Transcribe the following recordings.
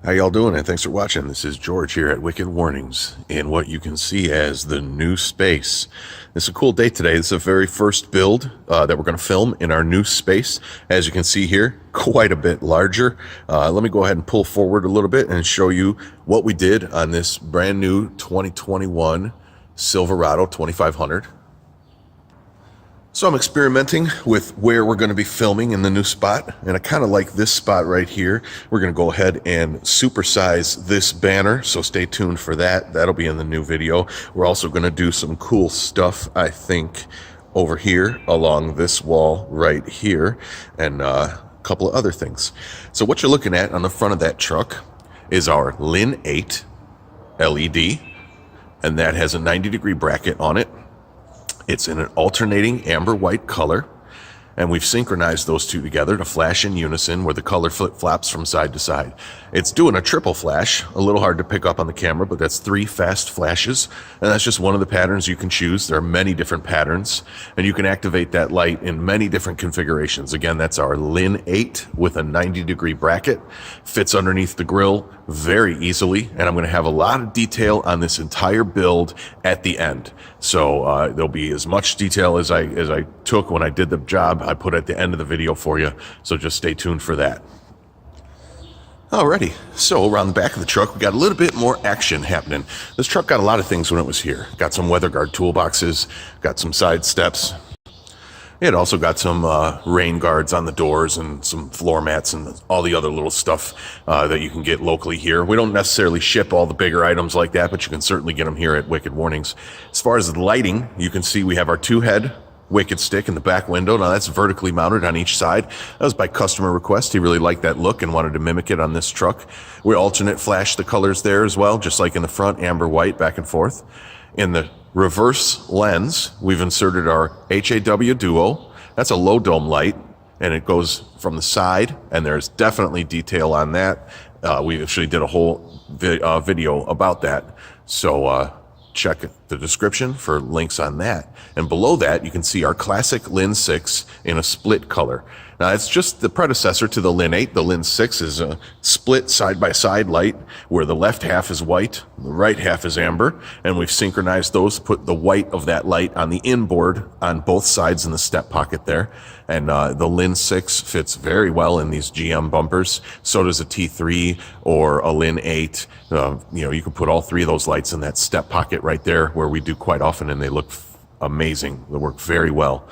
How y'all doing? And thanks for watching. This is George here at Wicked Warnings in what you can see as the new space. It's a cool day today. This is the very first build that we're going to film in our new space. As you can see here, quite a bit larger. Let me go ahead and pull forward a little bit and show you what we did on this brand new 2021 Silverado 2500. So I'm experimenting with where we're going to be filming in the new spot, and I kind of like this spot right here. We're going to go ahead and supersize this banner, so stay tuned for that. That'll be in the new video. We're also going to do some cool stuff, I think, over here along this wall right here, and a couple of other things. So what you're looking at on the front of that truck is our LIN 8 LED, and that has a 90-degree bracket on it. It's in an alternating amber white color, and we've synchronized those two together to flash in unison where the color flip-flops from side to side. It's doing a triple flash, a little hard to pick up on the camera, but that's 3 fast flashes, and that's just one of the patterns you can choose. There are many different patterns, and you can activate that light in many different configurations. Again, that's our LIN 8 with a 90-degree bracket. Fits underneath the grill very easily, and I'm going to have a lot of detail on this entire build at the end. So there'll be as much detail as I took when I did the job I put at the end of the video for you, so just stay tuned for that. Alrighty, so around the back of the truck we got a little bit more action happening. This truck got a lot of things when it was here. Got some weather guard toolboxes, got some side steps. It also got some rain guards on the doors and some floor mats and all the other little stuff that you can get locally here. We don't necessarily ship all the bigger items like that, but you can certainly get them here at Wicked Warnings. As far as the lighting, you can see we have our 2-head Wicked stick in the back window. Now that's vertically mounted on each side. That was by customer request. He really liked that look and wanted to mimic it on this truck. We alternate flash the colors there as well, just like in the front, amber white, back and forth. In the reverse lens, we've inserted our HAW Duo. That's a low dome light, and it goes from the side, and there's definitely detail on that. We actually did a whole video about that, so check the description for links on that. And below that, you can see our classic LIN 6 in a split color. Now, it's just the predecessor to the LIN 8. The LIN 6 is a split side-by-side light where the left half is white, the right half is amber, and we've synchronized those, put the white of that light on the inboard on both sides in the step pocket there. And the LIN 6 fits very well in these GM bumpers. So does a T3 or a LIN 8. You can put all 3 of those lights in that step pocket right there where we do quite often, and they look amazing. They work very well.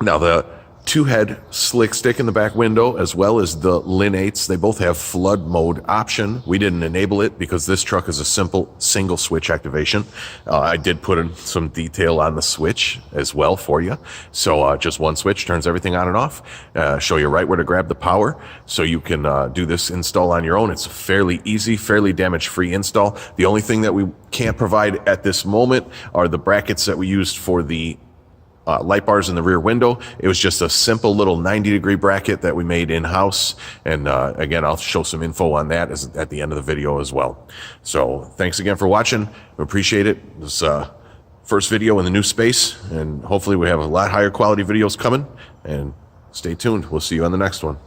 Now, the 2-head slick stick in the back window, as well as the LIN 8s, they both have flood mode option. We didn't enable it because this truck is a simple single switch activation. I did put in some detail on the switch as well for you. So just one switch turns everything on and off. Show you right where to grab the power so you can do this install on your own. It's a fairly easy, fairly damage-free install. The only thing that we can't provide at this moment are the brackets that we used for the light bars in the rear window. It was just a simple little 90-degree bracket that we made in-house, and again, I'll show some info on that at the end of the video as well. So thanks again for watching. We appreciate it. This first video in the new space, and hopefully we have a lot higher quality videos coming, and stay tuned. We'll see you on the next one.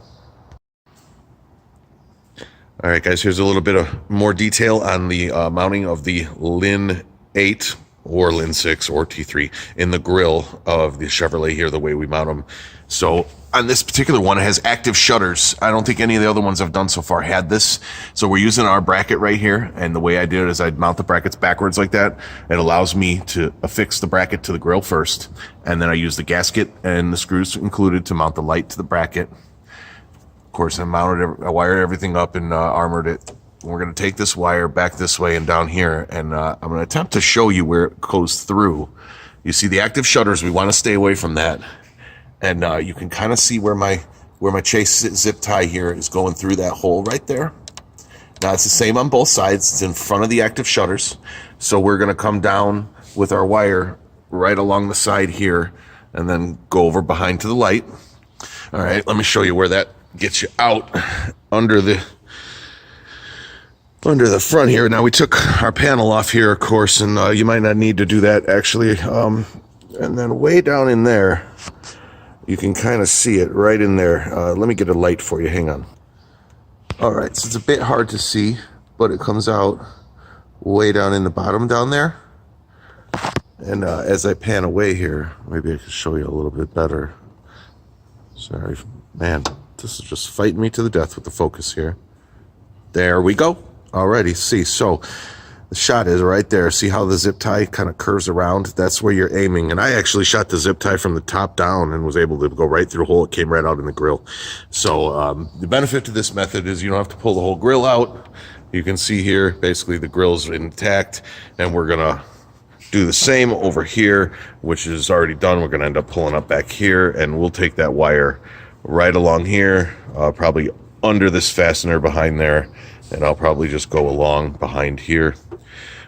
All right, guys, here's a little bit of more detail on the mounting of the LIN 8 or LIN 6 or T3 in the grill of the Chevrolet here, the way we mount them. So on this particular one, it has active shutters. I don't think any of the other ones I've done so far had this. So we're using our bracket right here, and the way I did it is I'd mount the brackets backwards like that. It allows me to affix the bracket to the grill first, and then I use the gasket and the screws included to mount the light to the bracket. Of course, I wired everything up and armored it. We're going to take this wire back this way and down here, and I'm going to attempt to show you where it goes through. You see the active shutters. We want to stay away from that, and you can kind of see where my chase zip tie here is going through that hole right there. Now it's the same on both sides. It's in front of the active shutters, so we're going to come down with our wire right along the side here, and then go over behind to the light. All right, let me show you where that gets you out under the front here. Now we took our panel off here, of course, and you might not need to do that actually. And then way down in there, you can kind of see it right in there. Let me get a light for you. Hang on. All right, so it's a bit hard to see, but it comes out way down in the bottom down there. And as I pan away here, maybe I can show you a little bit better. Sorry, man, this is just fighting me to the death with the focus here. There we go. Alrighty, see, so the shot is right there. See how the zip tie kind of curves around? That's where you're aiming. And I actually shot the zip tie from the top down and was able to go right through the hole. It came right out in the grill. So the benefit to this method is you don't have to pull the whole grill out. You can see here, basically the grill's intact, and we're gonna do the same over here, which is already done. We're gonna end up pulling up back here, and we'll take that wire right along here, probably under this fastener behind there, and I'll probably just go along behind here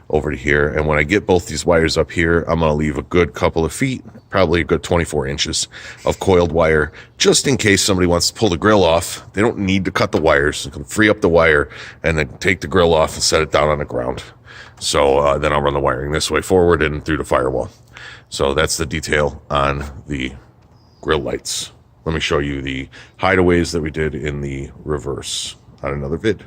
over to here. And when I get both these wires up here, I'm going to leave a good couple of feet, probably a good 24 inches of coiled wire, just in case somebody wants to pull the grill off. They don't need to cut the wires. They can free up the wire and then take the grill off and set it down on the ground. So then I'll run the wiring this way forward and through the firewall. So that's the detail on the grill lights. Let me show you the hideaways that we did in the reverse on another vid.